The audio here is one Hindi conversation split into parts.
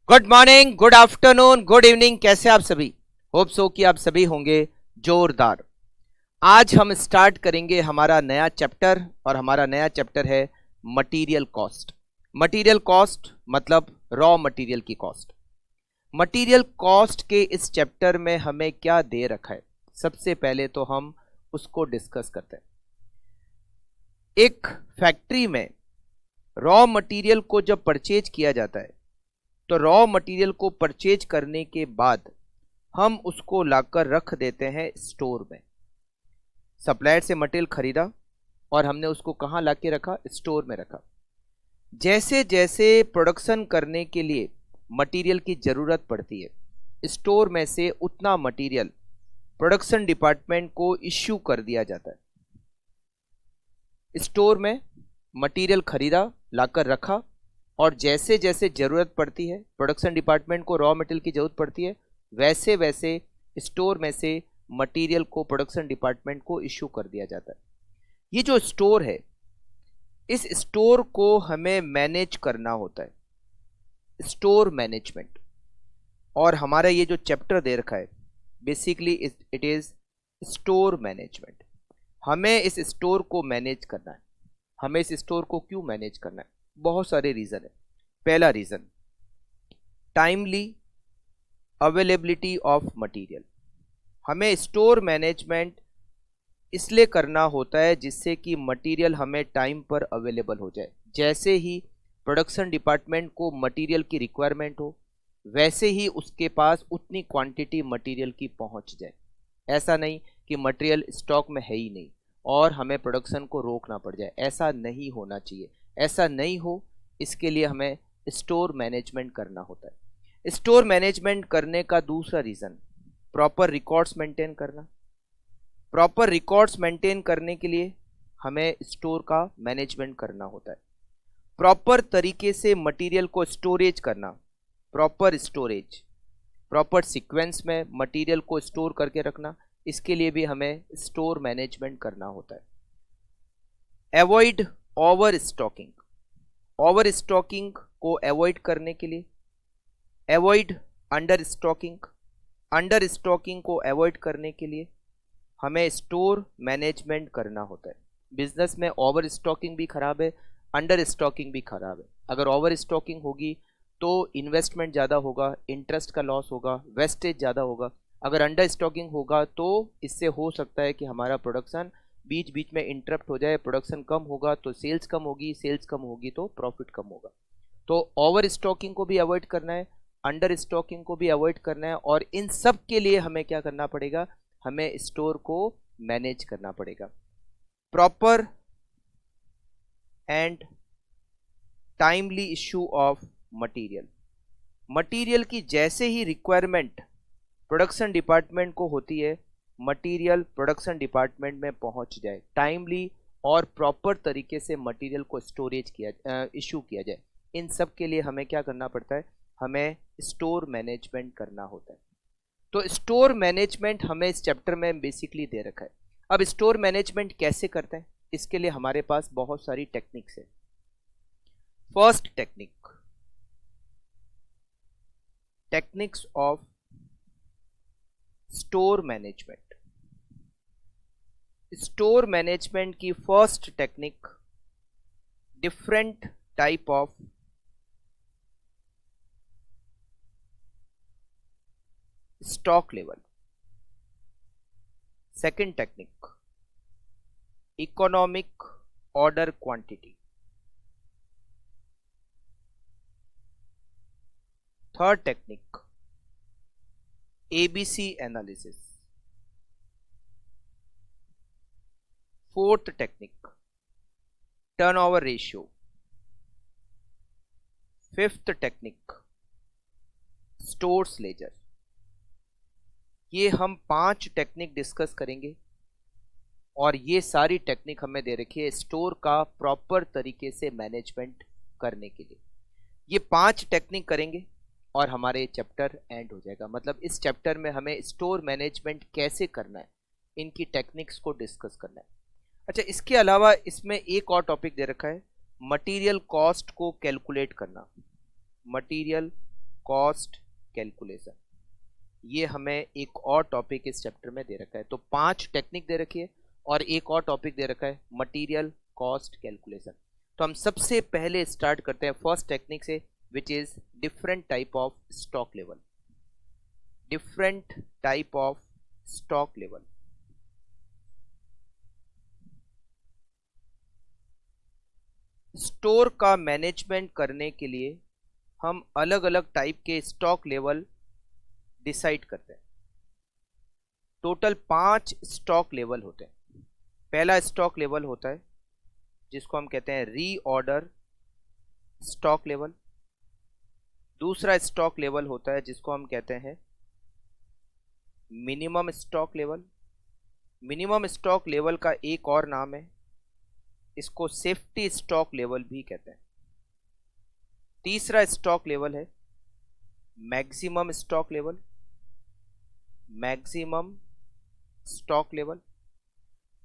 Good morning, good afternoon, good evening. कैसे आप सभी? होप सो कि आप सभी होंगे जोरदार। आज हम स्टार्ट करेंगे हमारा नया चैप्टर और हमारा नया चैप्टर है मटेरियल कॉस्ट। मटेरियल कॉस्ट मतलब रॉ मटेरियल की कॉस्ट। मटेरियल कॉस्ट के इस चैप्टर में हमें क्या दे रखा है, सबसे पहले तो हम उसको डिस्कस करते हैं। एक फैक्ट्री में रॉ मटेरियल को जब परचेज किया जाता है तो रॉ मटेरियल को परचेज करने के बाद हम उसको लाकर रख देते हैं स्टोर में। सप्लायर से मटेरियल खरीदा और हमने उसको कहाँ लाके रखा? स्टोर में रखा। जैसे जैसे प्रोडक्शन करने के लिए मटेरियल की जरूरत पड़ती है, स्टोर में से उतना मटेरियल प्रोडक्शन डिपार्टमेंट को इश्यू कर दिया जाता है। स्टोर में मटेरियल खरीदा, लाकर रखा, और जैसे जैसे जरूरत पड़ती है, प्रोडक्शन डिपार्टमेंट को रॉ मटेरियल की जरूरत पड़ती है, वैसे वैसे स्टोर में से मटेरियल को प्रोडक्शन डिपार्टमेंट को इश्यू कर दिया जाता है। ये जो स्टोर है, इस स्टोर को हमें मैनेज करना होता है, स्टोर मैनेजमेंट। और हमारा ये जो चैप्टर दे रखा है basically it is store management. हमें इस स्टोर को मैनेज करना है। हमें इस स्टोर को क्यों मैनेज करना है? बहुत सारे रीजन है। पहला reason, timely availability of material. हमें स्टोर मैनेजमेंट इसलिए करना होता है जिससे कि मटेरियल हमें टाइम पर अवेलेबल हो जाए। जैसे ही प्रोडक्शन डिपार्टमेंट को मटेरियल की रिक्वायरमेंट हो, वैसे ही उसके पास उतनी क्वांटिटी मटेरियल की पहुंच जाए। ऐसा नहीं कि मटेरियल स्टॉक में है ही नहीं और हमें प्रोडक्शन को रोकना पड़ जाए, ऐसा नहीं होना चाहिए। ऐसा नहीं हो, इसके लिए हमें स्टोर मैनेजमेंट करना होता है। स्टोर मैनेजमेंट करने का दूसरा रीजन, प्रॉपर रिकॉर्ड्स मेंटेन करना। प्रॉपर रिकॉर्ड्स मेंटेन करने के लिए हमें स्टोर का मैनेजमेंट करना होता है। प्रॉपर तरीके से मटेरियल को स्टोरेज करना, प्रॉपर स्टोरेज, प्रॉपर सीक्वेंस में मटेरियल को स्टोर करके रखना, इसके लिए भी हमें स्टोर मैनेजमेंट करना होता है। Avoid overstocking. Overstocking को अवॉइड करने के लिए, avoid understocking, understocking को अवॉइड करने के लिए हमें स्टोर मैनेजमेंट करना होता है। बिजनेस में ओवर स्टॉकिंग भी खराब है, अंडर स्टॉकिंग भी खराब है। अगर ओवर स्टॉकिंग होगी तो इन्वेस्टमेंट ज़्यादा होगा, इंटरेस्ट का लॉस होगा, वेस्टेज ज़्यादा होगा। अगर अंडर स्टॉकिंग होगा तो इससे हो सकता है कि हमारा प्रोडक्शन बीच बीच में इंटरप्ट हो जाए। प्रोडक्शन कम होगा तो सेल्स कम होगी, सेल्स कम होगी तो प्रॉफिट कम होगा। तो ओवर स्टॉकिंग को भी अवॉइड करना है, अंडर स्टॉकिंग को भी अवॉइड करना है, और इन सब के लिए हमें क्या करना पड़ेगा? हमें स्टोर को मैनेज करना पड़ेगा। Proper and timely issue of material. Material की जैसे ही रिक्वायरमेंट प्रोडक्शन डिपार्टमेंट को होती है, मटेरियल प्रोडक्शन डिपार्टमेंट में पहुंच जाए, टाइमली और प्रॉपर तरीके से मटेरियल को स्टोरेज किया, इशू किया जाए। इन सब के लिए हमें क्या करना पड़ता है? हमें स्टोर मैनेजमेंट करना होता है। तो स्टोर मैनेजमेंट हमें इस चैप्टर में बेसिकली दे रखा है। अब स्टोर मैनेजमेंट कैसे करते हैं, इसके लिए हमारे पास बहुत सारी टेक्निक्स है। First technique, techniques of store management. Store management की first technique, different type of stock level. Second technique, economic order quantity. Third technique, ABC analysis. Fourth technique, turnover ratio. Fifth technique, stores ledger. ये हम 5 टेक्निक डिस्कस करेंगे और ये सारी टेक्निक हमें दे रखी है स्टोर का प्रॉपर तरीके से मैनेजमेंट करने के लिए। ये 5 टेक्निक करेंगे और हमारे चैप्टर एंड हो जाएगा। मतलब इस चैप्टर में हमें स्टोर मैनेजमेंट कैसे करना है, इनकी टेक्निक्स को डिस्कस करना है। अच्छा, इसके अलावा इसमें एक और टॉपिक दे रखा है, मटेरियल कॉस्ट को कैलकुलेट करना। Material cost calculation. ये हमें एक और टॉपिक इस चैप्टर में दे रखा है। तो 5 टेक्निक दे रखी है और एक और टॉपिक दे रखा है मटेरियल कॉस्ट कैलकुलेशन। तो हम सबसे पहले स्टार्ट करते हैं फर्स्ट टेक्निक से, which is different type of stock level. Different type of stock level. Store का मैनेजमेंट करने के लिए हम अलग अलग टाइप के स्टॉक लेवल डिसाइड करते हैं। टोटल 5 स्टॉक लेवल होते हैं। पहला स्टॉक लेवल होता है जिसको हम कहते हैं रीऑर्डर स्टॉक लेवल। दूसरा स्टॉक लेवल होता है जिसको हम कहते हैं minimum stock level. Minimum stock level का एक और नाम है, इसको सेफ्टी स्टॉक लेवल भी कहते हैं। तीसरा स्टॉक लेवल है maximum stock level. Maximum stock level.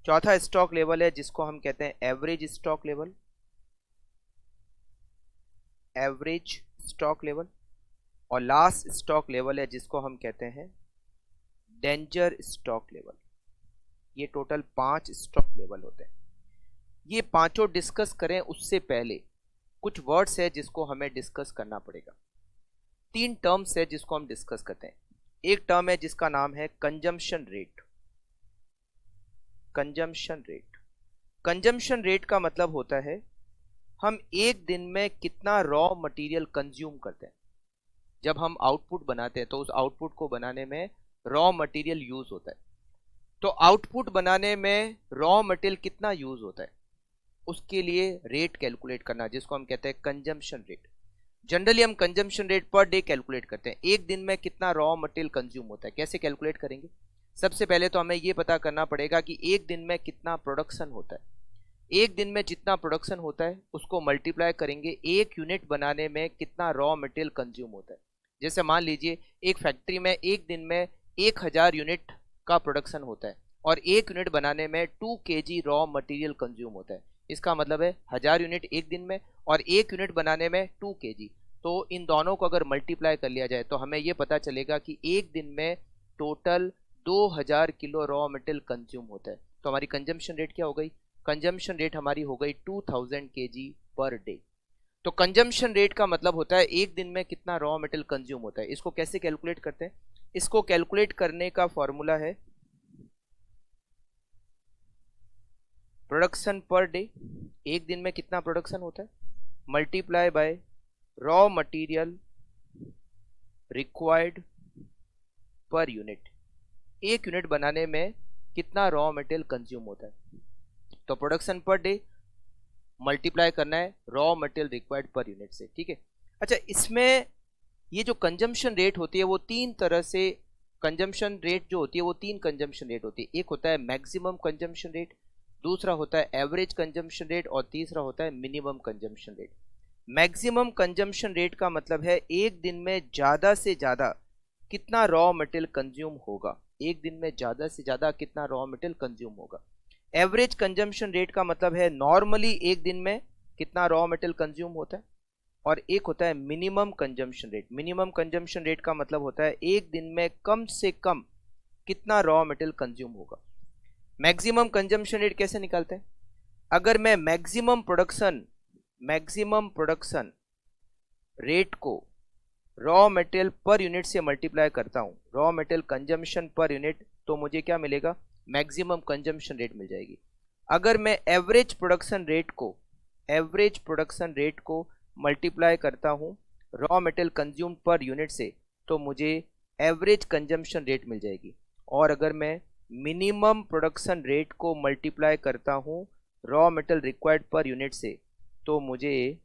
चौथा स्टॉक लेवल है जिसको हम कहते हैं average stock level. Average stock level. और लास्ट स्टॉक लेवल है जिसको हम कहते हैं डेंजर स्टॉक लेवल। ये टोटल 5 स्टॉक लेवल होते हैं। ये पांचों डिस्कस करें उससे पहले कुछ वर्ड्स है जिसको हमें डिस्कस करना पड़ेगा। 3 टर्म्स है जिसको हम डिस्कस करते हैं। एक टर्म है जिसका नाम है consumption rate. Consumption rate. Consumption rate का मतलब होता है हम एक दिन में कितना रॉ मटेरियल कंज्यूम करते हैं। जब हम आउटपुट बनाते हैं तो उस आउटपुट को बनाने में रॉ मटेरियल यूज होता है। तो आउटपुट बनाने में रॉ मटेरियल कितना यूज होता है, उसके लिए रेट कैलकुलेट करना, जिसको हम कहते हैं कंजम्पशन रेट। जनरली हम consumption rate per day calculate करते हैं। एक दिन में कितना रॉ मटेरियल कंज्यूम होता है। कैसे कैलकुलेट करेंगे? सबसे पहले तो हमें यह पता करना पड़ेगा कि एक दिन में कितना प्रोडक्शन होता है। एक दिन में जितना प्रोडक्शन होता है उसको मल्टीप्लाई करेंगे एक यूनिट बनाने में कितना रॉ मटेरियल कंज्यूम होता है। जैसे मान लीजिए एक फैक्ट्री में एक दिन में 1000 यूनिट का प्रोडक्शन होता है और एक यूनिट बनाने में 2 kg रॉ मटेरियल कंज्यूम होता है। इसका मतलब है 1000 यूनिट एक दिन में और एक यूनिट बनाने में 2 kg। तो इन दोनों को अगर मल्टीप्लाई कर लिया जाए तो हमें यह पता चलेगा कि एक दिन में total 2000 kilo raw material consume होता है। तो हमारी कंजम्पशन रेट क्या हो गई? कंजम्पशन रेट हमारी हो गई 2000 kg पर डे। तो कंजम्पशन रेट का मतलब होता है एक दिन में कितना रॉ मटेरियल कंज्यूम होता है। इसको कैसे कैलकुलेट करते हैं? इसको कैलकुलेट करने का फॉर्मूला है प्रोडक्शन पर डे। एक दिन में कितना प्रोडक्शन होता है multiply by raw material required per unit. एक यूनिट बनाने में कितना रॉ मटेरियल कंज्यूम होता है। तो प्रोडक्शन पर डे मल्टीप्लाई करना है raw material required per unit से। ठीक है। अच्छा, इसमें ये जो कंजम्पशन रेट होती है वो 3 तरह से कंजम्पशन रेट जो होती है वो 3 कंजम्पशन रेट होती है। एक होता है मैक्सिमम कंजम्पशन रेट, दूसरा होता है एवरेज कंजम्पशन रेट और तीसरा होता है minimum consumption rate. Maximum consumption rate का मतलब है एक दिन में ज़्यादा से ज़्यादा कितना रॉ मटेरियल कंज्यूम होगा। एक दिन में ज़्यादा से ज़्यादा कितना रॉ मटेरियल कंज्यूम होगा। एवरेज कंजम्पशन रेट का मतलब है नॉर्मली एक दिन में कितना रॉ मटेरियल कंज्यूम होता है। और एक होता है minimum consumption rate. Minimum consumption rate का मतलब होता है एक दिन में कम से कम कितना रॉ मटेरियल कंज्यूम होगा। मैक्सिमम कंजम्पशन रेट कैसे निकालते हैं? अगर मैं मैक्सिमम प्रोडक्शन रेट को रॉ मटेरियल पर यूनिट से मल्टीप्लाई करता हूं, raw material consumption per unit, तो मुझे क्या मिलेगा? मैक्सिमम कंजम्पशन रेट मिल जाएगी। अगर मैं एवरेज प्रोडक्शन रेट को मल्टीप्लाई करता हूं raw material consume per unit से, तो मुझे एवरेज कंजम्पशन रेट मिल जाएगी। और अगर मैं मिनिमम प्रोडक्शन रेट को मल्टीप्लाई करता हूं raw material required per unit से, तो मुझे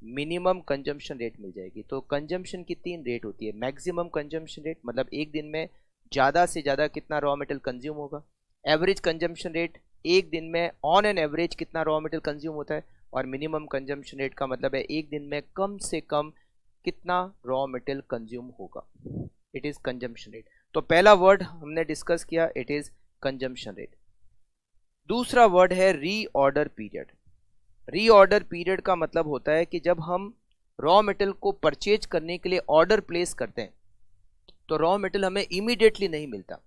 मिनिमम कंजम्पशन रेट मिल जाएगी। तो कंजम्पशन की 3 रेट होती है। मैक्सिमम कंजम्पशन रेट मतलब एक दिन में ज़्यादा से ज़्यादा कितना रॉ मटेरियल कंज्यूम होगा। एवरेज कंजम्पशन रेट एक दिन में ऑन एन एवरेज कितना रॉ मटेरियल कंज्यूम होता है। और मिनिमम कंजम्पशन रेट का मतलब है एक दिन में कम से कम कितना रॉ मटेरियल कंज्यूम होगा। It is consumption rate. तो पहला वर्ड हमने डिस्कस किया, इट इज़ कंजम्पशन रेट। दूसरा वर्ड है रीऑर्डर पीरियड। रीऑर्डर पीरियड का मतलब होता है कि जब हम रॉ मटेरियल को परचेज करने के लिए ऑर्डर प्लेस करते हैं तो रॉ मटेरियल हमें इमीडिएटली नहीं मिलता,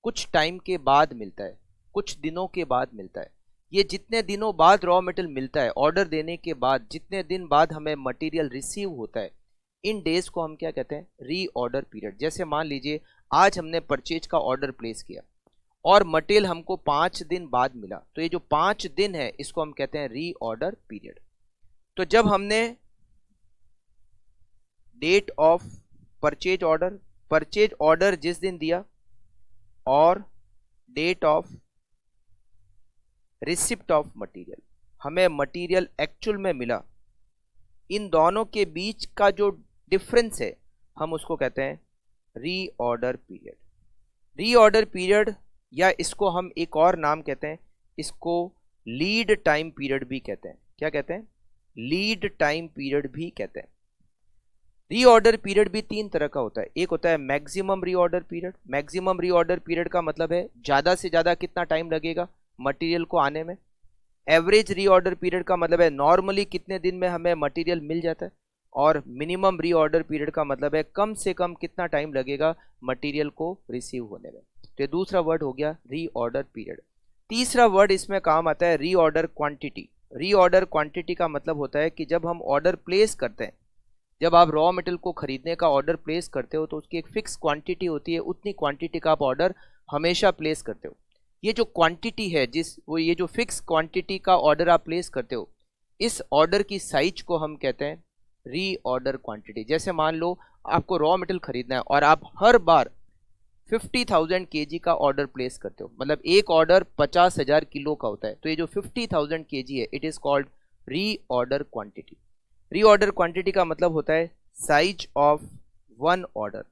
कुछ टाइम के बाद मिलता है, कुछ दिनों के बाद मिलता है। ये जितने दिनों बाद रॉ मटेरियल मिलता है, ऑर्डर देने के बाद जितने दिन बाद हमें मटेरियल रिसीव होता है, इन डेज को हम क्या कहते हैं, री ऑर्डर पीरियड। जैसे मान लीजिए आज हमने परचेज का ऑर्डर प्लेस किया और मटेरियल हमको 5 दिन बाद मिला, तो ये जो 5 दिन है इसको हम कहते हैं री ऑर्डर पीरियड। तो जब हमने डेट ऑफ परचेज ऑर्डर जिस दिन दिया और date of receipt of material, हमें मटेरियल एक्चुअल में मिला, इन दोनों के बीच का जो डिफरेंस है हम उसको कहते हैं री ऑर्डर पीरियड। री ऑर्डर पीरियड, या इसको हम एक और नाम कहते हैं, इसको लीड टाइम पीरियड भी कहते हैं। क्या कहते हैं? लीड टाइम पीरियड भी कहते हैं। री ऑर्डर पीरियड भी 3 तरह का होता है। एक होता है मैक्सिमम री ऑर्डर पीरियड। मैक्सिमम री ऑर्डर पीरियड का मतलब है ज्यादा से ज्यादा कितना टाइम लगेगा मटेरियल को आने में। एवरेज री ऑर्डर पीरियड का मतलब है नॉर्मली कितने दिन में हमें मटेरियल मिल जाता है। और मिनिमम री ऑर्डर पीरियड का मतलब है कम से कम कितना टाइम लगेगा मटेरियल को रिसीव होने में। तो ये दूसरा वर्ड हो गया री ऑर्डर पीरियड। तीसरा वर्ड इसमें काम आता है री ऑर्डर क्वांटिटी। री ऑर्डर क्वांटिटी का मतलब होता है कि जब हम ऑर्डर प्लेस करते हैं, जब आप रॉ मटेरियल को खरीदने का ऑर्डर प्लेस करते हो तो उसकी एक फिक्स क्वांटिटी होती है, उतनी क्वांटिटी का आप ऑर्डर हमेशा प्लेस करते हो। ये जो क्वांटिटी है ये जो फिक्स क्वांटिटी का ऑर्डर आप प्लेस करते हो, इस ऑर्डर की साइज को हम कहते हैं री ऑर्डर क्वांटिटी। जैसे मान लो आपको रॉ मटेरियल खरीदना है और आप हर बार 50,000 kg का ऑर्डर प्लेस करते हो, मतलब एक ऑर्डर 50,000 किलो का होता है, तो ये जो 50,000 kg है इट इज कॉल्ड री ऑर्डर क्वांटिटी। री ऑर्डर क्वांटिटी का मतलब होता है साइज ऑफ वन ऑर्डर,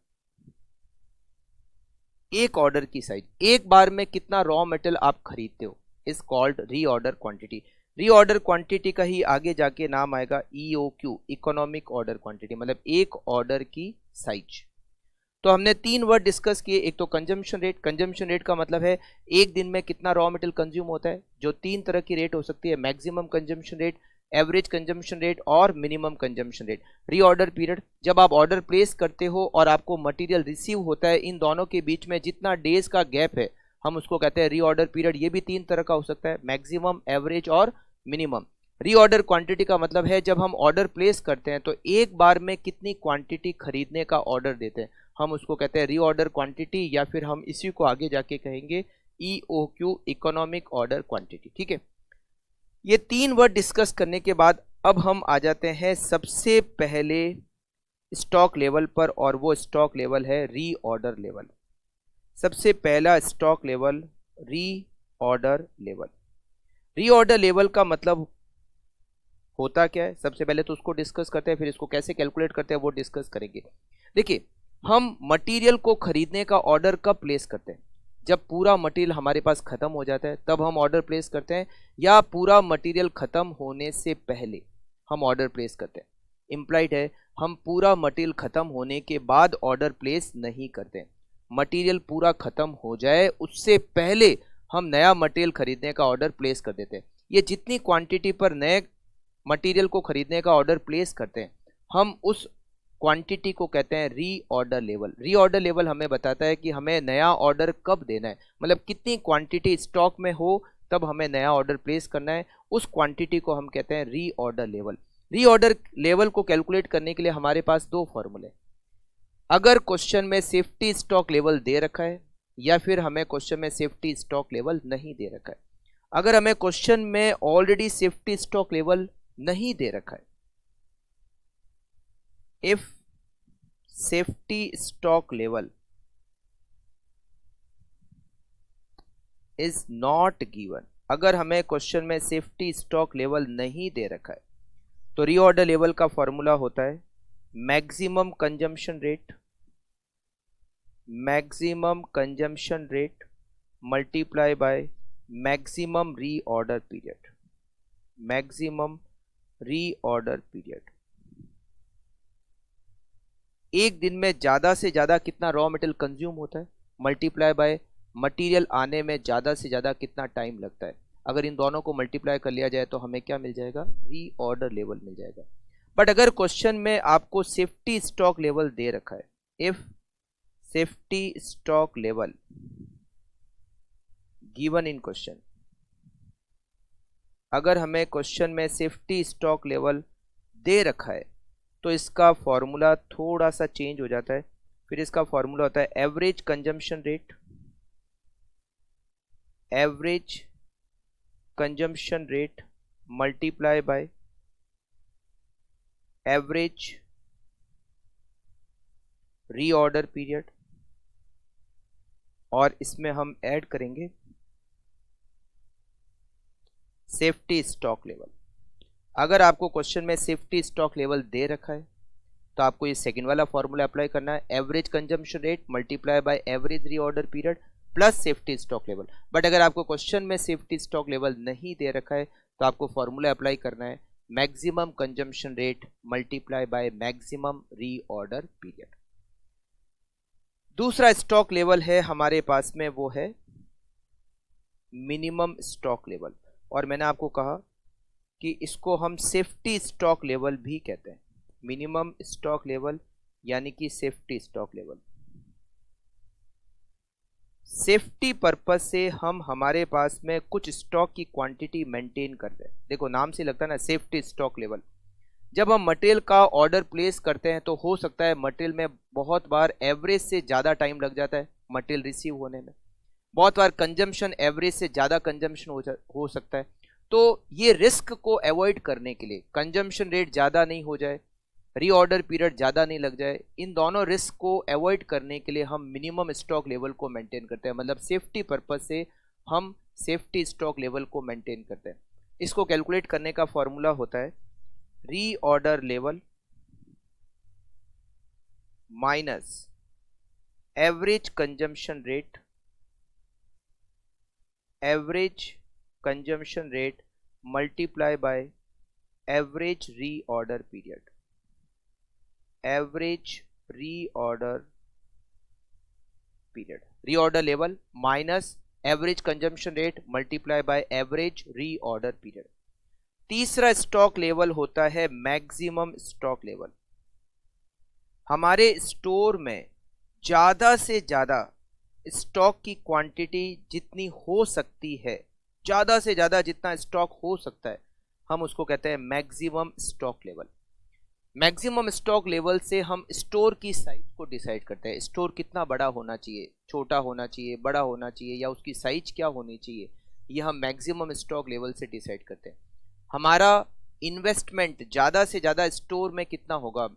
एक ऑर्डर की साइज, एक बार में कितना रॉ मटेरियल आप खरीदते हो इज कॉल्ड री ऑर्डर क्वांटिटी। री ऑर्डर क्वांटिटी का ही आगे जाके नाम आएगा EOQ, इकोनॉमिक ऑर्डर क्वांटिटी, मतलब एक ऑर्डर की साइज। तो हमने 3 वर्ड डिस्कस किए। एक तो कंजम्पशन रेट। कंजम्पशन रेट का मतलब है एक दिन में कितना रॉ मटेरियल कंज्यूम होता है, जो 3 तरह की रेट हो सकती है, maximum consumption rate, average consumption rate और मिनिमम कंजम्पशन रेट। री ऑर्डर पीरियड, जब आप ऑर्डर प्लेस करते हो और आपको मटेरियल रिसीव होता है, इन दोनों के बीच में जितना डेज का गैप है हम उसको कहते हैं री ऑर्डर पीरियड। ये भी 3 तरह का हो सकता है, मैक्सिमम, एवरेज और मिनिमम। री ऑर्डर क्वांटिटी का मतलब है जब हम ऑर्डर प्लेस करते हैं तो एक बार में कितनी क्वांटिटी खरीदने का ऑर्डर देते हैं, हम उसको कहते हैं री ऑर्डर क्वांटिटी, या फिर हम इसी को आगे जाके कहेंगे EOQ, इकोनॉमिक ऑर्डर क्वांटिटी। ठीक है, ये 3 वर्ड डिस्कस करने के बाद अब हम आ जाते हैं सबसे पहले स्टॉक लेवल पर, और वो स्टॉक लेवल है री ऑर्डर लेवल। सबसे पहला स्टॉक लेवल री ऑर्डर लेवल। री ऑर्डर लेवल का मतलब होता क्या है, सबसे पहले तो उसको डिस्कस करते हैं, फिर इसको कैसे कैलकुलेट करते हैं वो डिस्कस करेंगे। देखिए, हम मटेरियल को खरीदने का ऑर्डर कब प्लेस करते हैं? जब पूरा मटेरियल हमारे पास खत्म हो जाता है तब हम ऑर्डर प्लेस करते हैं, या पूरा मटेरियल खत्म होने से पहले हम ऑर्डर प्लेस करते हैं? इम्प्लाइड है, हम पूरा मटेरियल खत्म होने के बाद ऑर्डर प्लेस नहीं करते हैं। मटेरियल पूरा खत्म हो जाए उससे पहले हम नया मटेरियल खरीदने का ऑर्डर प्लेस कर देते हैं। ये जितनी क्वांटिटी पर नए मटेरियल को खरीदने का ऑर्डर प्लेस करते हैं, हम उस क्वांटिटी को कहते हैं री ऑर्डर लेवल। री ऑर्डर लेवल हमें बताता है कि हमें नया ऑर्डर कब देना है, मतलब कितनी क्वांटिटी स्टॉक में हो तब हमें नया ऑर्डर प्लेस करना है, उस क्वांटिटी को हम कहते हैं री ऑर्डर लेवल। री ऑर्डर लेवल को कैलकुलेट करने के लिए हमारे पास 2 फॉर्मूले। अगर क्वेश्चन में सेफ्टी स्टॉक लेवल दे रखा है, या फिर हमें क्वेश्चन में सेफ्टी स्टॉक लेवल नहीं दे रखा है। अगर हमें क्वेश्चन में ऑलरेडी सेफ्टी स्टॉक लेवल नहीं दे रखा है, if safety stock level is not given, अगर हमें क्वेश्चन में सेफ्टी स्टॉक लेवल नहीं दे रखा है, तो री ऑर्डर लेवल का फॉर्मूला होता है maximum consumption rate, maximum consumption rate multiply by maximum री ऑर्डर पीरियड, मैक्सिमम री ऑर्डर पीरियड। एक दिन में ज्यादा से ज्यादा कितना रॉ मटेरियल कंज्यूम होता है, मल्टीप्लाई बाय मटेरियल आने में ज्यादा से ज्यादा कितना टाइम लगता है। अगर इन दोनों को मल्टीप्लाई कर लिया जाए तो हमें क्या मिल जाएगा? री ऑर्डर लेवल मिल जाएगा। बट अगर क्वेश्चन में आपको सेफ्टी स्टॉक लेवल दे रखा है, if safety stock level given in question, अगर हमें क्वेश्चन में सेफ्टी स्टॉक लेवल दे रखा है तो इसका फॉर्मूला थोड़ा सा चेंज हो जाता है। फिर इसका फॉर्मूला होता है average consumption rate, average consumption rate multiply by average reorder period, और इसमें हम ऐड करेंगे सेफ्टी स्टॉक लेवल। अगर आपको क्वेश्चन में सेफ्टी स्टॉक लेवल दे रखा है तो आपको ये सेकंड वाला फॉर्मूला अप्लाई करना है, average consumption rate multiply by average reorder period plus safety stock level. But अगर आपको क्वेश्चन में सेफ्टी स्टॉक लेवल नहीं दे रखा है तो आपको फॉर्मूला अप्लाई करना है maximum consumption rate multiply by maximum reorder period. दूसरा स्टॉक लेवल है हमारे पास में, वो है मिनिमम स्टॉक लेवल, और मैंने आपको कहा कि इसको हम सेफ्टी स्टॉक लेवल भी कहते हैं। मिनिमम स्टॉक लेवल यानी कि safety stock level. Safety purpose से हम हमारे पास में कुछ स्टॉक की क्वांटिटी मेंटेन करते हैं। देखो नाम से लगता है ना सेफ्टी स्टॉक लेवल। जब हम मटेरियल का ऑर्डर प्लेस करते हैं तो हो सकता है मटेरियल में बहुत बार एवरेज से ज़्यादा टाइम लग जाता है मटेरियल रिसीव होने में, बहुत बार कंजम्पशन एवरेज से ज़्यादा कंजम्पशन हो सकता है। तो ये रिस्क को अवॉइड करने के लिए, कंजम्पशन रेट ज़्यादा नहीं हो जाए, रीऑर्डर पीरियड ज़्यादा नहीं लग जाए, इन दोनों रिस्क को अवॉइड करने के लिए हम मिनिमम स्टॉक लेवल को मेंटेन करते हैं। मतलब सेफ्टी पर्पस से हम सेफ्टी स्टॉक लेवल को मेंटेन करते हैं। इसको कैलकुलेट करने का फॉर्मूला होता है reorder level minus average consumption rate, average consumption rate multiply by average reorder period, average reorder period. Reorder level minus average consumption rate multiply by average reorder period. तीसरा स्टॉक लेवल होता है मैक्सिमम स्टॉक लेवल। हमारे स्टोर में ज्यादा से ज्यादा स्टॉक की क्वांटिटी जितनी हो सकती है, ज्यादा से ज्यादा जितना स्टॉक हो सकता है, हम उसको कहते हैं maximum stock level. Maximum stock level से हम स्टोर की साइज को डिसाइड करते हैं। स्टोर कितना बड़ा होना चाहिए, छोटा होना चाहिए, बड़ा होना चाहिए, या उसकी साइज क्या होनी चाहिए, ये हम मैक्सिमम स्टॉक लेवल से डिसाइड करते हैं। हमारा इन्वेस्टमेंट ज़्यादा से ज़्यादा स्टोर में कितना होगा,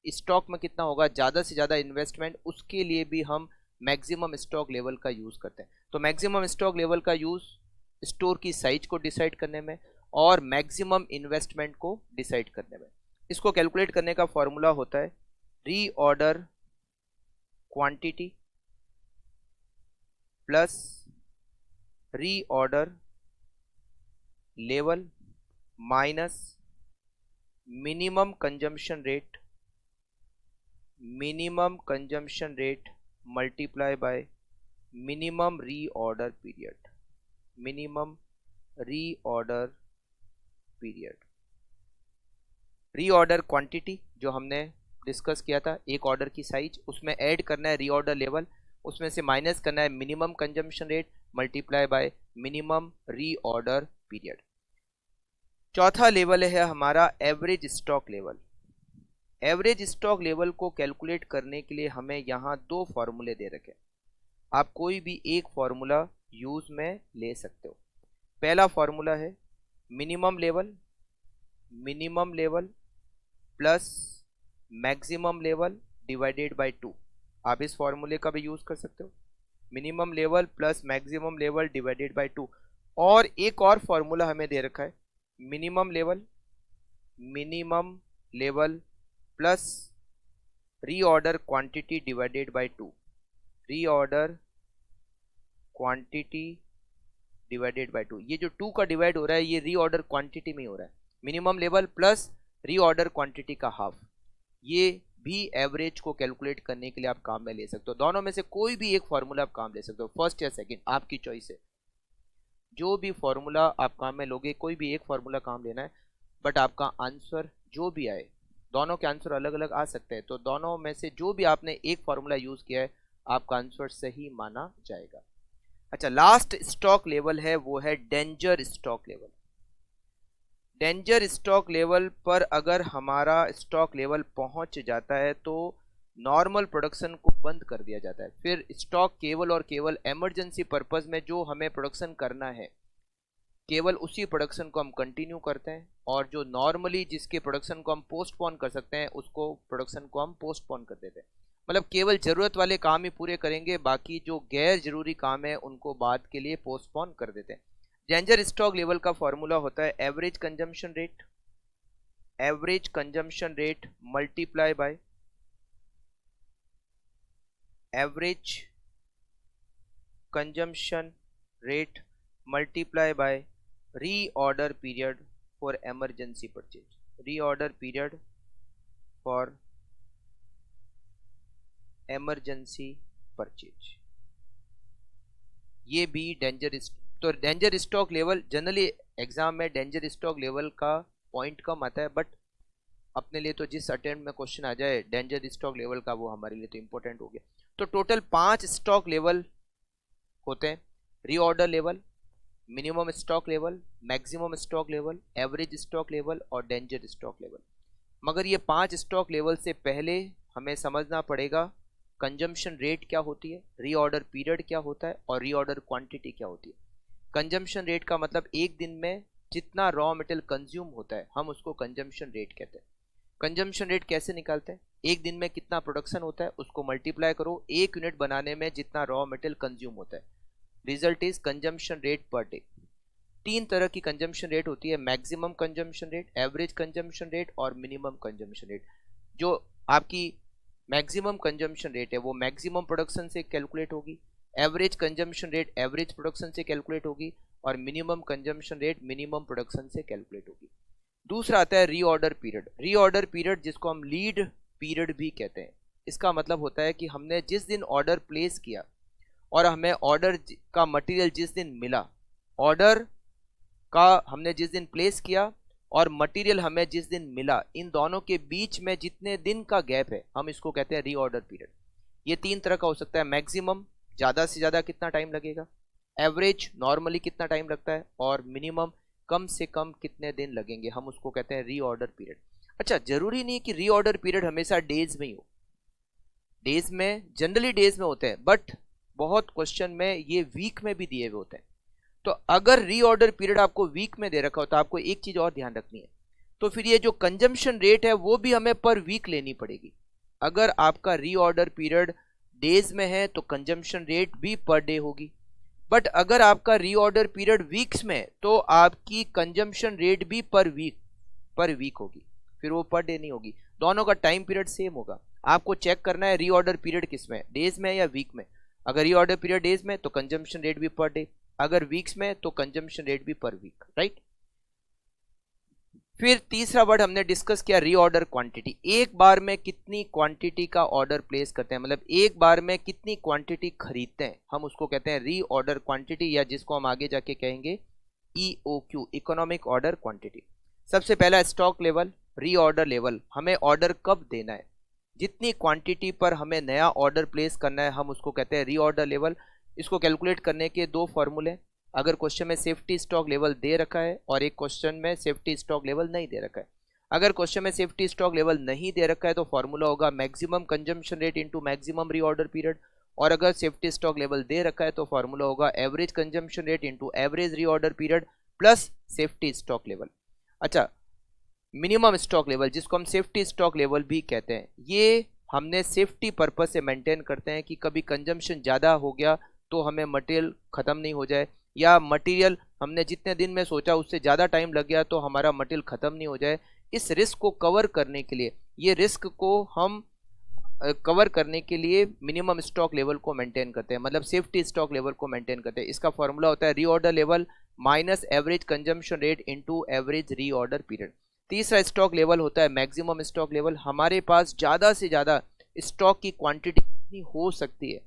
स्टॉक में कितना होगा, ज़्यादा से ज़्यादा इन्वेस्टमेंट, उसके लिए भी हम मैक्सिमम स्टॉक लेवल का यूज़ करते हैं। तो मैक्सिमम स्टॉक लेवल का यूज़ स्टोर की साइज को डिसाइड करने में और मैक्सिमम इन्वेस्टमेंट को डिसाइड करने में। इसको कैलकुलेट करने का फॉर्मूला होता है reorder quantity plus reorder level minus minimum consumption rate, minimum consumption rate multiply by minimum reorder period, minimum reorder period. Reorder quantity जो हमने डिस्कस किया था, एक ऑर्डर की साइज, उसमें ऐड करना है रीऑर्डर लेवल, उसमें से माइनस करना है minimum consumption rate multiply by minimum reorder period. चौथा लेवल है हमारा average stock level. Average stock level को कैलकुलेट करने के लिए हमें यहाँ दो फॉर्मूले दे रखे। आप कोई भी एक फॉर्मूला यूज में ले सकते हो। पहला फॉर्मूला है minimum level, minimum level plus maximum level divided by 2। आप इस फॉर्मूले का भी यूज कर सकते हो, minimum level plus maximum level divided by 2। और एक और फॉर्मूला हमें दे रखा है minimum level, minimum level plus reorder quantity divided by 2, reorder quantity divided by 2। ये जो 2 का डिवाइड हो रहा है ये रीऑर्डर क्वांटिटी में हो रहा है। Minimum level plus reorder quantity का हाफ। ये भी एवरेज को कैलकुलेट करने के लिए आप काम में ले सकते हो। दोनों में से कोई भी एक फॉर्मूला आप काम ले सकते हो, फर्स्ट या सेकंड, आपकी चॉइस है। जो भी फॉर्मूला आप काम में लोगे, कोई भी एक फॉर्मूला काम लेना है, बट आपका आंसर जो भी आए दोनों के आंसर अलग अलग आ सकते हैं, तो दोनों में से जो भी आपने एक फॉर्मूला यूज किया है आपका आंसर सही माना जाएगा। अच्छा, लास्ट स्टॉक लेवल है वो है danger stock level. Danger stock level पर अगर हमारा स्टॉक लेवल पहुंच जाता है तो नॉर्मल प्रोडक्शन को बंद कर दिया जाता है। फिर स्टॉक केवल और केवल इमरजेंसी पर्पस में जो हमें प्रोडक्शन करना है केवल उसी प्रोडक्शन को हम कंटिन्यू करते हैं, और जो नॉर्मली जिसके प्रोडक्शन को हम पोस्टपोन कर सकते हैं उसको प्रोडक्शन को हम पोस्टपोन कर देते हैं। मतलब केवल जरूरत वाले काम ही पूरे करेंगे, बाकी जो गैर जरूरी काम है उनको बाद के लिए पोस्टपोन कर देते हैं। डेंजर स्टॉक लेवल का फॉर्मूला होता है average consumption rate, average consumption rate multiply by average consumption rate multiply bye reorder period for emergency purchase, reorder period for emergency purchase. ये भी डेंजर, तो danger stock level generally exam में डेंजर स्टॉक लेवल का पॉइंट कम आता है, बट अपने लिए तो जिस अटेम्प्ट में क्वेश्चन आ जाए डेंजर स्टॉक लेवल का वो हमारे लिए तो इंपॉर्टेंट हो गया। तो टोटल 5 स्टॉक लेवल होते हैं, reorder level, minimum stock level, maximum stock level, average stock level और डेंजर स्टॉक लेवल। मगर ये 5 स्टॉक लेवल से पहले हमें समझना पड़ेगा कंजम्पशन रेट क्या होती है, रीऑर्डर पीरियड क्या होता है और रीऑर्डर क्वांटिटी क्या होती है। कंजम्पशन रेट का मतलब एक दिन में जितना रॉ मटेरियल कंज्यूम होता है हम उसको कंजम्पशन रेट कहते हैं। कंजम्पशन रेट कैसे निकालते हैं, एक दिन में कितना प्रोडक्शन होता है उसको मल्टीप्लाई करो 1 यूनिट बनाने में जितना रॉ मटेरियल कंज्यूम होता है, result is consumption rate per day. 3 तरह की कंजम्पशन रेट होती है, maximum consumption rate, average consumption rate और मिनिमम कंजम्पशन रेट। जो आपकी मैक्सिमम कंजम्पशन रेट है वो मैक्सिमम प्रोडक्शन से कैलकुलेट होगी, average consumption rate average production से कैलकुलेट होगी और minimum consumption rate minimum production से कैलकुलेट होगी। दूसरा आता है रीऑर्डर पीरियड। रीऑर्डर पीरियड जिसको हम लीड पीरियड भी कहते हैं, इसका मतलब होता है कि हमने जिस दिन ऑर्डर प्लेस किया और हमें ऑर्डर का मटेरियल जिस दिन मिला, ऑर्डर का हमने जिस दिन प्लेस किया और मटेरियल हमें जिस दिन मिला, इन दोनों के बीच में जितने दिन का गैप है हम इसको कहते हैं रीऑर्डर पीरियड। ये 3 तरह का हो सकता है, मैक्सिमम ज़्यादा से ज़्यादा कितना टाइम लगेगा, एवरेज नॉर्मली कितना टाइम लगता है और मिनिमम कम से कम कितने दिन लगेंगे, हम उसको कहते हैं रीऑर्डर पीरियड। अच्छा, जरूरी नहीं कि रीऑर्डर पीरियड हमेशा डेज में ही हो, डेज में जनरली डेज में होते हैं, बट बहुत क्वेश्चन में ये वीक में भी दिए हुए होते हैं। तो अगर रीऑर्डर पीरियड आपको वीक में दे रखा हो तो आपको एक चीज और ध्यान रखनी है, तो फिर ये जो कंजम्पशन रेट है वो भी हमें पर वीक लेनी पड़ेगी। अगर आपका रीऑर्डर पीरियड डेज में है तो कंजम्पशन रेट भी पर डे होगी, बट अगर आपका रीऑर्डर पीरियड वीक्स में तो आपकी कंजम्पशन रेट भी पर वीक होगी, फिर वो पर डे नहीं होगी। दोनों का टाइम पीरियड सेम होगा। आपको चेक करना है रीऑर्डर पीरियड किस में, डेज में या वीक में। अगर रीऑर्डर पीरियड डेज में तो कंजम्पशन रेट भी पर डे, अगर वीक्स में तो कंजम्पशन रेट भी पर वीक, राइट। फिर तीसरा वर्ड हमने डिस्कस किया रीऑर्डर क्वांटिटी। एक बार में कितनी क्वांटिटी का ऑर्डर प्लेस करते हैं, मतलब एक बार में कितनी क्वांटिटी खरीदते हैं, हम उसको कहते हैं रीऑर्डर क्वांटिटी, या जिसको हम आगे जाके कहेंगे EOQ, इकोनॉमिक ऑर्डर क्वांटिटी। सबसे पहला स्टॉक लेवल, रीऑर्डर लेवल, हमें ऑर्डर कब देना है, जितनी क्वांटिटी पर हमें नया ऑर्डर प्लेस करना है हम उसको कहते हैं रीऑर्डर लेवल। इसको कैलकुलेट करने के 2 फॉर्मूले, अगर क्वेश्चन में सेफ्टी स्टॉक लेवल दे रखा है और एक क्वेश्चन में सेफ्टी स्टॉक लेवल नहीं दे रखा है। अगर क्वेश्चन में सेफ्टी स्टॉक लेवल नहीं दे रखा है तो फॉर्मूला होगा maximum consumption rate into maximum reorder period, और अगर सेफ्टी स्टॉक लेवल दे रखा है तो फॉर्मूला होगा average consumption rate into average reorder period plus safety stock level. अच्छा, मिनिमम स्टॉक लेवल जिसको हम सेफ्टी स्टॉक लेवल भी कहते हैं, ये हमने सेफ्टी पर्पज से मेंटेन करते हैं कि कभी कंजम्पशन ज़्यादा हो गया तो हमें मटेरियल ख़त्म नहीं हो जाए, या मटेरियल हमने जितने दिन में सोचा उससे ज़्यादा टाइम लग गया तो हमारा मटेरियल ख़त्म नहीं हो जाए। इस रिस्क को कवर करने के लिए, ये रिस्क को हम कवर करने के लिए मिनिमम स्टॉक लेवल को मेंटेन करते हैं, मतलब सेफ्टी स्टॉक लेवल को मेंटेन करते हैं। इसका फॉर्मूला होता है reorder level minus average consumption rate into average reorder period. तीसरा स्टॉक लेवल होता है मैक्सिमम स्टॉक लेवल। हमारे पास ज़्यादा से ज़्यादा स्टॉक की क्वांटिटी कितनी हो सकती है,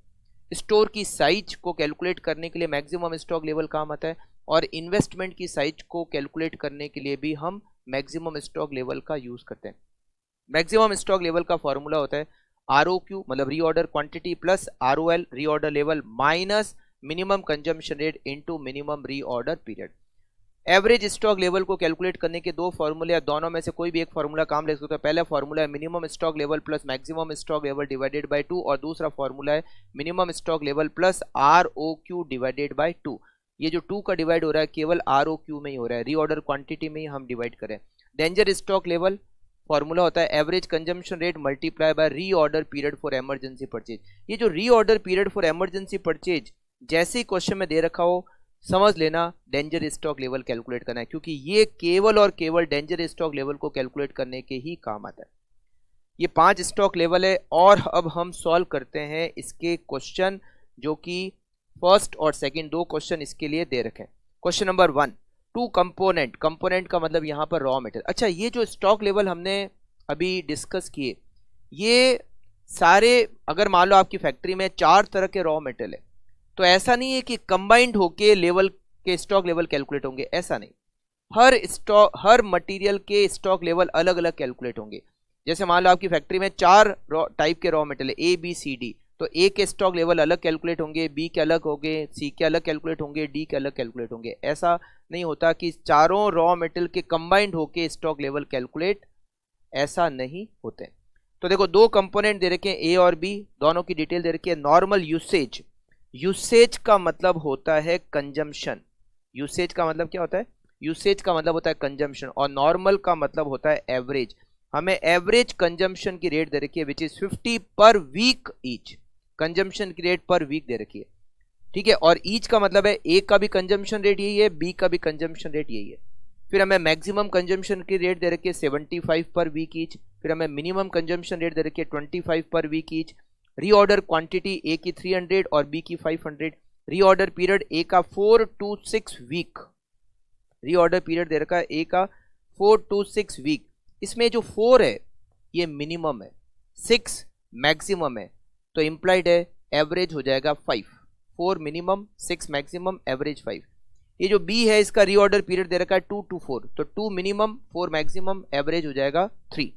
स्टोर की साइज को कैलकुलेट करने के लिए मैक्सिमम स्टॉक लेवल काम आता है, और इन्वेस्टमेंट की साइज को कैलकुलेट करने के लिए भी हम मैक्सिमम स्टॉक लेवल का यूज़ करते हैं। मैक्सिमम स्टॉक लेवल का फॉर्मूला होता है ROQ मतलब reorder quantity plus ROL reorder level minus minimum consumption rate into minimum reorder period. Average stock level को कैलकुलेट करने के दो फॉर्मूले या दोनों में से कोई भी एक फॉर्मूला काम ले सकते हो। पहला फॉर्मूला है minimum stock level plus maximum stock level divided by 2 और दूसरा फॉर्मूला है minimum stock level plus ROQ divided by 2। ये जो 2 का डिवाइड हो रहा है केवल ROQ में ही हो रहा है, रीऑर्डर क्वांटिटी में ही हम डिवाइड करें। डेंजर स्टॉक लेवल फॉर्मूला होता है average consumption rate multiply bye reorder period for emergency purchase. ये जो reorder period for emergency purchase जैसे ही क्वेश्चन में दे रखा हो समझ लेना डेंजर स्टॉक लेवल कैलकुलेट करना है, क्योंकि ये केवल और केवल डेंजर स्टॉक लेवल को कैलकुलेट करने के ही काम आता है। ये 5 स्टॉक लेवल है और अब हम सॉल्व करते हैं इसके क्वेश्चन, जो कि फर्स्ट और सेकंड दो क्वेश्चन इसके लिए दे रखे हैं। क्वेश्चन नंबर 1, 2 कंपोनेंट, कंपोनेंट का मतलब यहाँ पर रॉ मटेरियल। अच्छा, ये जो स्टॉक लेवल हमने अभी डिस्कस किए ये सारे, अगर मान लो आपकी फैक्ट्री में 4 तरह के रॉ मटेरियल है तो ऐसा नहीं है कि कंबाइंड होके लेवल के स्टॉक लेवल कैलकुलेट होंगे, ऐसा नहीं। हर मटेरियल के स्टॉक लेवल अलग अलग कैलकुलेट होंगे। जैसे मान लो आपकी फैक्ट्री में 4 टाइप के raw material A B C D, तो A के स्टॉक लेवल अलग कैलकुलेट होंगे, B के अलग होंगे, C के अलग कैलकुलेट होंगे, D के अलग कैलकुलेट होंगे। ऐसा नहीं होता कि चारों रॉ मटेरियल के कंबाइंड होके स्टॉक लेवल कैलकुलेट, ऐसा नहीं होते। तो देखो दो कंपोनेंट दे रखे हैं A और B, दोनों की डिटेल दे रखी है। नॉर्मल यूसेज, यूसेज का मतलब होता है कंजम्पशन। यूसेज का मतलब क्या होता है? यूसेज का मतलब होता है कंजम्पशन, और नॉर्मल का मतलब होता है एवरेज। हमें एवरेज कंजम्पशन की रेट दे रखी है which is 50 per week each. Consumption की रेट पर वीक दे रखी है, ठीक है। और ईच का मतलब है ए का भी कंजम्पशन रेट यही है, बी का भी कंजम्पशन रेट यही है। फिर हमें मैक्सिमम कंजम्पशन की रेट दे रखी है 75 पर वीक ईच। फिर हमें मिनिमम कंजम्पशन रेट दे रखी है 25 पर week each. Reorder quantity A की 300 और बी की 500। रीऑर्डर पीरियड ए का 4 to 6 वीक। रीऑर्डर पीरियड दे रखा है ए का 4 to 6 वीक। इसमें जो 4 है ये मिनिमम है, 6 मैक्सिमम है, तो इंप्लाइड है एवरेज हो जाएगा 5। 4 मिनिमम, 6 मैक्सिमम, एवरेज 5। ये जो बी है इसका रीऑर्डर पीरियड दे रखा है 2 to 4, तो 2 मिनिमम, 4 मैक्सिमम, एवरेज हो जाएगा 3।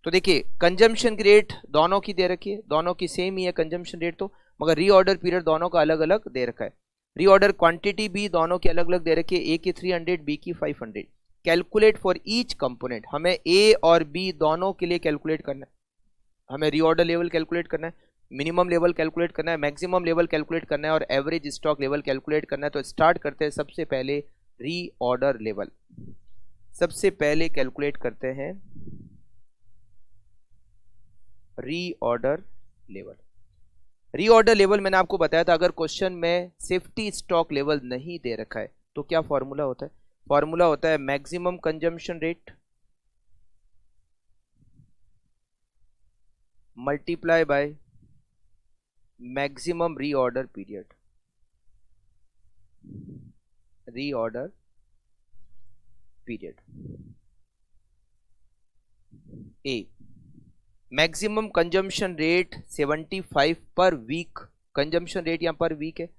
तो देखिए कंजम्पशन की रेट दोनों की दे रखी है, दोनों की सेम ही है कंजम्पशन रेट, तो मगर रीऑर्डर पीरियड दोनों का अलग अलग दे रखा है। रीऑर्डर क्वांटिटी भी दोनों की अलग अलग दे रखी है, ए की 300, बी की 500। कैलकुलेट फॉर ईच कंपोनेंट, हमें ए और बी दोनों के लिए कैलकुलेट करना है। हमें रीऑर्डर लेवल कैलकुलेट करना है, मिनिमम लेवल कैलकुलेट करना है, मैक्सिमम लेवल कैलकुलेट करना है और एवरेज स्टॉक लेवल कैलकुलेट करना है। तो स्टार्ट करते हैं सबसे पहले रीऑर्डर लेवल। सबसे पहले कैलकुलेट करते हैं रीऑर्डर लेवल। रीऑर्डर लेवल मैंने आपको बताया था, अगर क्वेश्चन में सेफ्टी स्टॉक लेवल नहीं दे रखा है तो क्या फॉर्मूला होता है? फॉर्मूला होता है maximum consumption rate multiply by maximum reorder period. Reorder period A, maximum consumption rate 75 per week, consumption rate यहां पर वीक है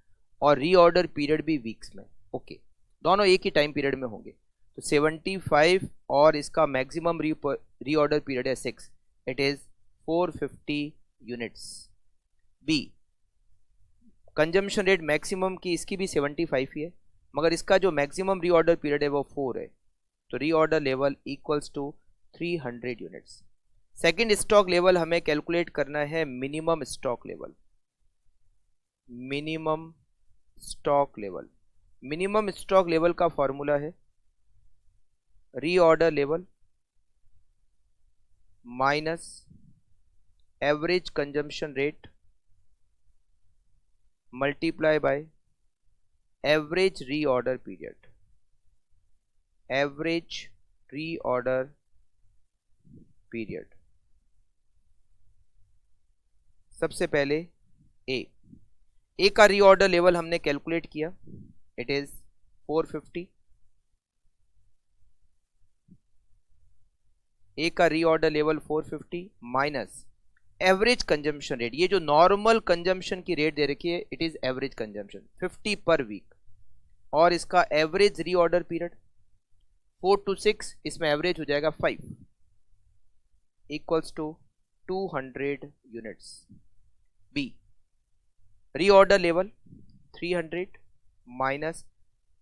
और रीऑर्डर पीरियड भी वीक्स में, ओके, दोनों एक ही टाइम पीरियड में होंगे। तो 75 और इसका मैक्सिमम रीऑर्डर पीरियड है 6, it is 450 units. B, consumption rate maximum की इसकी भी 75 ही है, मगर इसका जो मैक्सिमम रीऑर्डर पीरियड है वो 4 है, तो reorder level equals to 300 units. Second stock level हमें कैलकुलेट करना है minimum stock level. Minimum stock level, minimum stock level का फॉर्मूला है reorder level minus average consumption rate multiply by average reorder period. Average reorder period. सबसे पहले ए का रीऑर्डर लेवल हमने कैलकुलेट किया, इट इज 450। ए का reorder level 450 minus average consumption rate, ये जो नॉर्मल कंजम्पशन की रेट दे रखी है it is average consumption 50 per week, और इसका एवरेज रीऑर्डर पीरियड 4 to 6, इसमें एवरेज हो जाएगा 5। equals to 200 units. B, reorder level 300 minus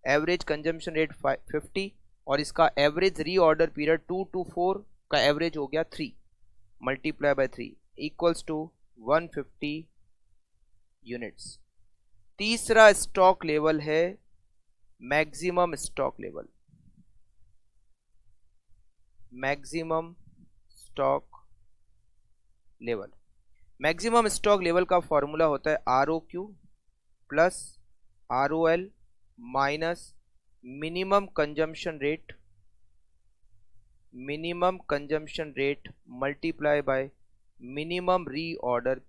average consumption rate 50 और इसका एवरेज रीऑर्डर पीरियड 2 to 4 का एवरेज हो गया 3 multiply by 3 equals to 150 units. तीसरा स्टॉक लेवल है maximum stock level. Maximum stock level, maximum stock level का फॉर्मूला होता है ROQ plus ROL minus minimum consumption rate multiply by minimum reorder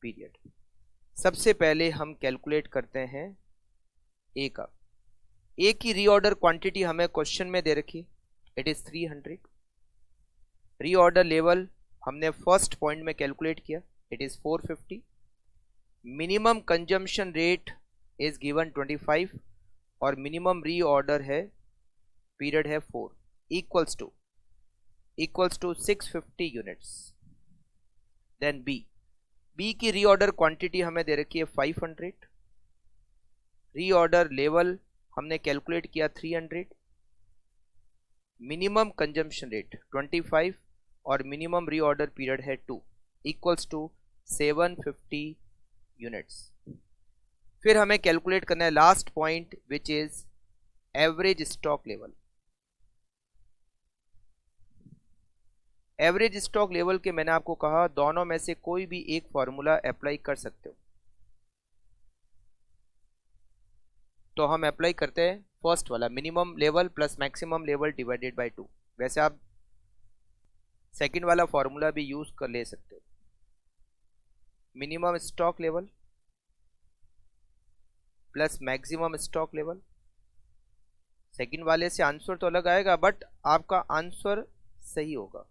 period. सबसे पहले हम कैलकुलेट करते हैं ए का. ए की रीऑर्डर क्वांटिटी हमें क्वेश्चन में दे रखी है, इट इज 300. रीऑर्डर लेवल हमने फर्स्ट पॉइंट में कैलकुलेट किया, it is 450. Minimum consumption rate is given 25 और मिनिमम रीऑर्डर है पीरियड है 4 equals to 650 units. Then B की रीऑर्डर क्वांटिटी हमें दे रखी है 500. रीऑर्डर लेवल हमने कैलकुलेट किया 300. मिनिमम कंजम्पशन रेट 25 और मिनिमम रीऑर्डर पीरियड है 2 इक्वल्स टू 750 यूनिट्स. फिर हमें कैलकुलेट करना है last point which is average stock level. Average stock level के मैंने आपको कहा दोनों में से कोई भी एक फॉर्मूला अप्लाई कर सकते हो. तो हम अप्लाई करते हैं फर्स्ट वाला, minimum level plus maximum level divided by 2. वैसे आप सेकंड वाला फॉर्मूला भी यूज कर ले सकते हो. Minimum stock level plus maximum stock level. Second वाले से आंसर तो अलग आएगा बट आपका आंसर सही होगा.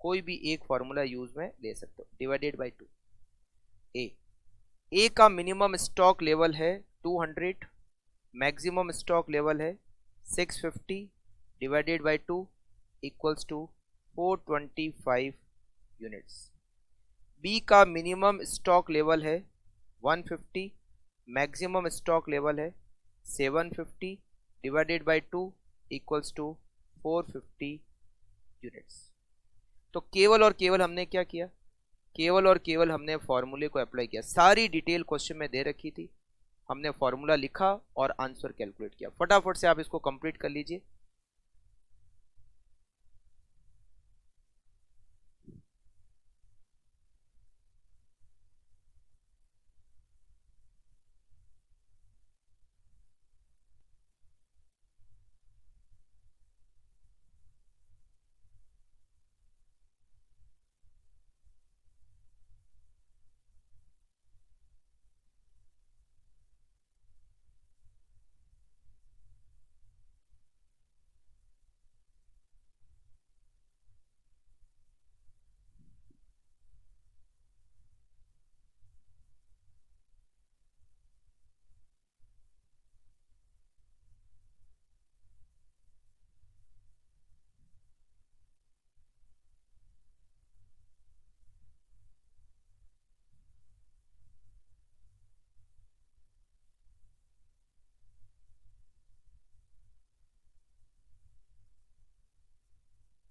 कोई भी एक फॉर्मूला यूज में ले सकते हो. Divided by 2. ए का मिनिमम स्टॉक लेवल है 200, मैक्सिमम स्टॉक लेवल है 650 divided by 2 equals to 425 units. B का मिनिमम स्टॉक लेवल है 150, मैक्सिमम स्टॉक लेवल है 750 divided by 2 equals to 450 units. तो केवल और केवल हमने क्या किया, केवल और केवल हमने फॉर्मूले को अप्लाई किया. सारी डिटेल क्वेश्चन में दे रखी थी, हमने फॉर्मूला लिखा और आंसर कैलकुलेट किया. फटाफट से आप इसको कंप्लीट कर लीजिए.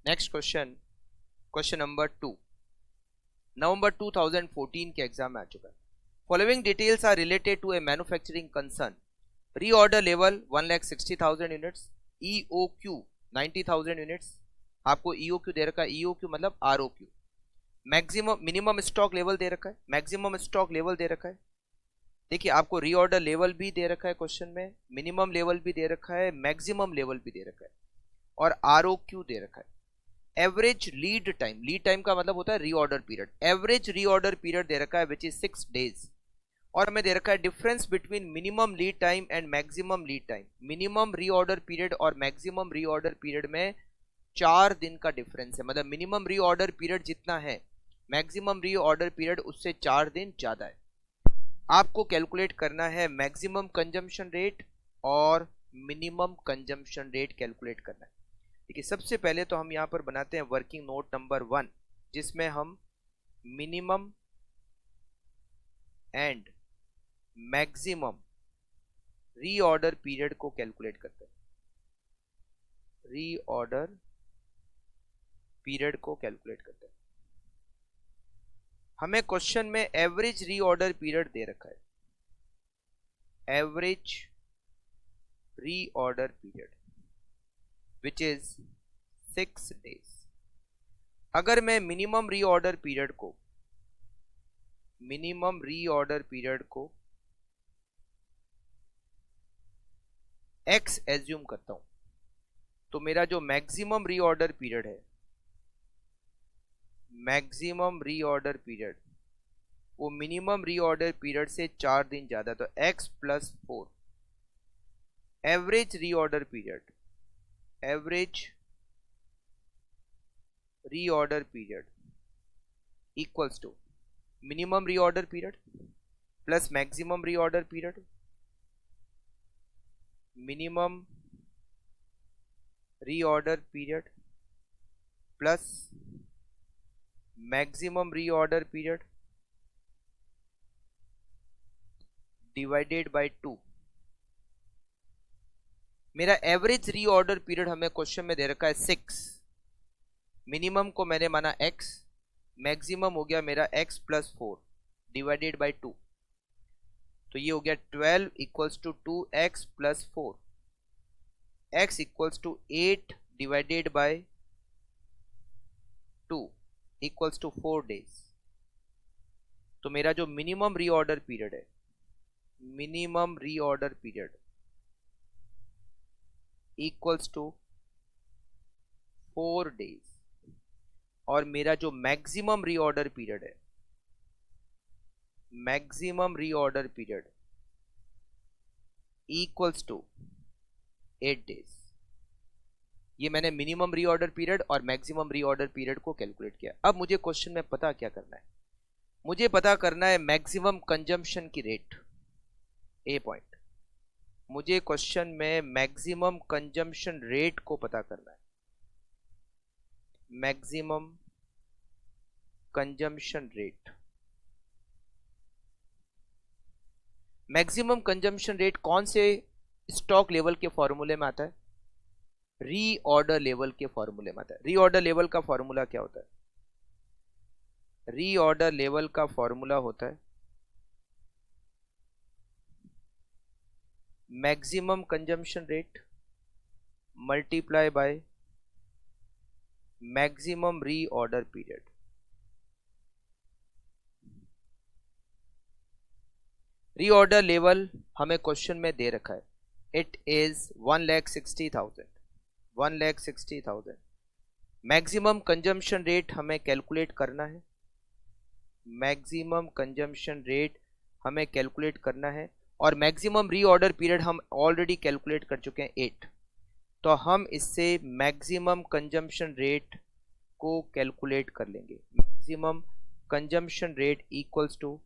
नेक्स्ट क्वेश्चन नंबर 2 नवंबर 2014 के एग्जाम में आ चुका है. Following details are related to a manufacturing concern. Reorder level 1,60,000 units, EOQ 90,000 units. आपको EOQ दे रखा है, EOQ मतलब ROQ. Maximum minimum stock level दे रखा है, मैक्सिमम स्टॉक लेवल दे रखा है. देखिए आपको रीऑर्डर लेवल भी दे रखा है क्वेश्चन में, मिनिमम लेवल भी दे रखा है, मैक्सिमम लेवल भी दे रखा है और ROQ दे रखा है. एवरेज लीड टाइम का मतलब होता है reorder period. Average reorder period दे रखा है विच इज 6 days और हमें दे रखा है difference between minimum lead time and maximum lead time. Minimum reorder period और मैक्सिमम रीऑर्डर पीरियड में 4 दिन का डिफरेंस है. मतलब मिनिमम रीऑर्डर पीरियड जितना है मैक्सिमम रीऑर्डर पीरियड उससे 4 दिन ज्यादा है. आपको कैलकुलेट करना है मैक्सिमम कंजम्पशन रेट और मिनिमम कंजम्पशन रेट कैलकुलेट करना है। देखिए सबसे पहले तो हम यहाँ पर बनाते हैं वर्किंग नोट नंबर 1, जिसमें हम minimum and maximum reorder period को कैलकुलेट करते हैं। रीऑर्डर पीरियड को कैलकुलेट करते हैं। हमें क्वेश्चन में एवरेज रीऑर्डर पीरियड दे रखा है, average reorder period which is 6 days। अगर मैं मिनिमम रीऑर्डर पीरियड को x एज्यूम करता हूं, तो मेरा जो मैक्सिमम रीऑर्डर पीरियड है, मैक्सिमम रीऑर्डर पीरियड वो मिनिमम रीऑर्डर पीरियड से 4 दिन ज्यादा, तो x + 4। Average reorder period equals to minimum reorder period plus maximum reorder period, minimum reorder period plus maximum reorder period divided by 2। मेरा एवरेज रीऑर्डर पीरियड हमें क्वेश्चन में दे रखा है 6। मिनिमम को मैंने माना x, मैक्सिमम हो गया मेरा x + 4 डिवाइडेड बाय 2, तो ये हो गया 12 equals to 2x + 4, x equals to 8 divided by 2 equals to 4 days। तो मेरा जो मिनिमम रीऑर्डर पीरियड है, minimum reorder period equals to 4 days, और मेरा जो मैक्सिमम रीऑर्डर पीरियड है, maximum reorder period equals to 8 days। ये मैंने मिनिमम रीऑर्डर पीरियड और मैक्सिमम रीऑर्डर पीरियड को कैलकुलेट किया। अब मुझे क्वेश्चन में पता क्या करना है, मुझे पता करना है मैक्सिमम कंजम्पशन की रेट। ए पॉइंट, मुझे क्वेश्चन में मैक्सिमम कंजम्पशन रेट को पता करना है। Maximum consumption rate, maximum consumption rate कौन से स्टॉक लेवल के फॉर्मूले में आता है? रीऑर्डर लेवल के फॉर्मूले में आता है। रीऑर्डर लेवल का फॉर्मूला क्या होता है? रीऑर्डर लेवल का फॉर्मूला होता है maximum consumption rate multiply by maximum reorder period. Reorder level हमें क्वेश्चन में दे रखा है, it is 1,60,000। 1,60,000। Maximum consumption rate हमें कैलकुलेट करना है, मैक्सिमम कंजम्पशन रेट हमें कैलकुलेट करना है, और मैक्सिमम रीऑर्डर पीरियड हम ऑलरेडी कैलकुलेट कर चुके हैं 8। तो हम इससे मैक्सिमम कंजम्पशन रेट को कैलकुलेट कर लेंगे। Maximum consumption rate equals to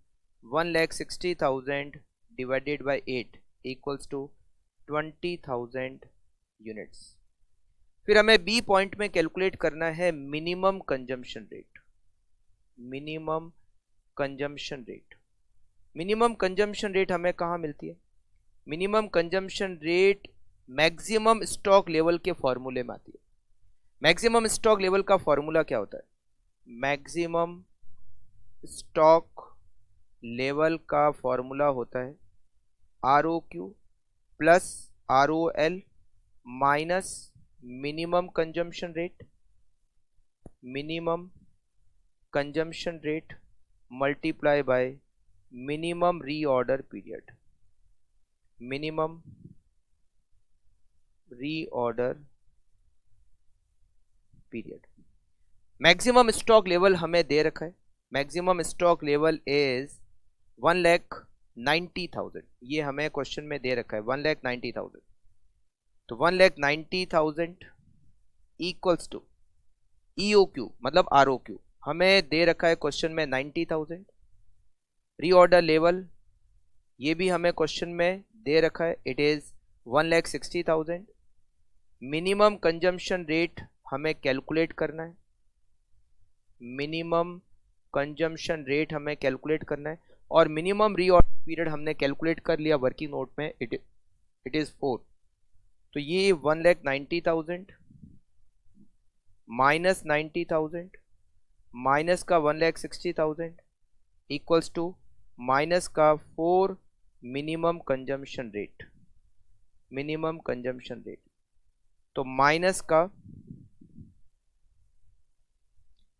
1,60,000 divided by 8 equals to 20,000 units. फिर हमें बी पॉइंट में कैलकुलेट करना है minimum consumption rate. Minimum consumption rate, minimum consumption rate हमें कहाँ मिलती है? Minimum consumption rate maximum stock level के फॉर्मूले में आती है। मैक्सिमम स्टॉक लेवल का फॉर्मूला क्या होता है? मैक्सिमम स्टॉक लेवल का फॉर्मूला होता है ROQ plus ROL minus minimum consumption rate, minimum consumption rate multiply by minimum reorder period. Minimum reorder period. Maximum stock level हमें दे रखा है, मैक्सिमम स्टॉक लेवल इज 1,90,000। ये हमें क्वेश्चन में दे रखा है 1,90,000। तो 1,90,000 इक्वल्स टू EOQ मतलब ROQ हमें दे रखा है क्वेश्चन में 90,000। रीऑर्डर लेवल ये भी हमें क्वेश्चन में दे रखा है, it is 1,60,000। Minimum consumption rate हमें कैलकुलेट करना है, मिनिमम कंजम्पशन रेट हमें कैलकुलेट करना है, और मिनिमम रीऑर्डर पीरियड हमने कैलकुलेट कर लिया वर्किंग नोट में, इट इज 4। तो ये 1,90,000 माइनस 90,000 माइनस का 1,60,000 इक्वल्स टू माइनस का 4 minimum consumption rate, minimum consumption rate. तो माइनस का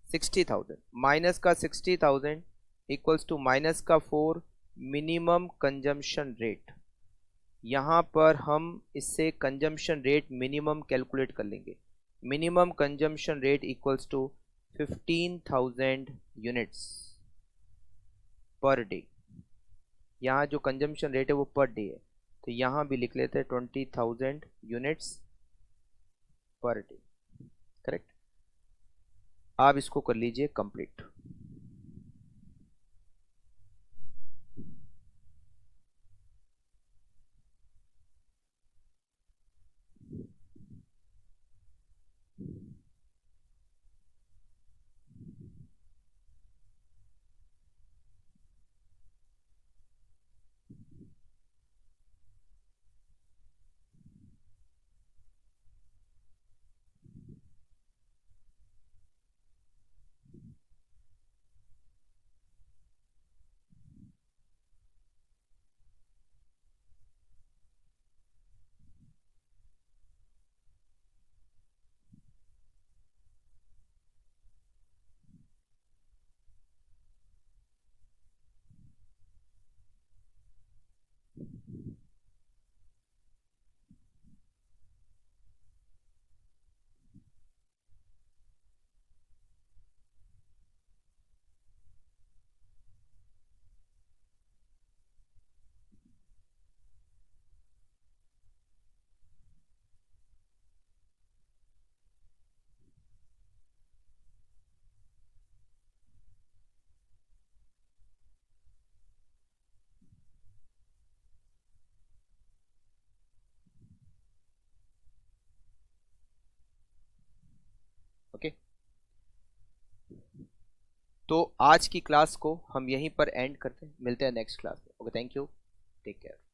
60,000 माइनस का 60,000 इक्वल्स टू माइनस का 4 मिनिमम कंजम्पशन रेट। यहाँ पर हम इससे कंजम्पशन रेट मिनिमम कैलकुलेट कर लेंगे। Minimum consumption rate equals to 15,000 units per day. यहाँ जो कंजम्पशन रेट है वो पर डे है, तो यहाँ भी लिख लेते हैं 20,000 यूनिट्स पर डे। करेक्ट। आप इसको कर लीजिए कंप्लीट। ओके, तो आज की क्लास को हम यहीं पर एंड करते हैं, मिलते हैं नेक्स्ट क्लास में। Okay, thank you, take care.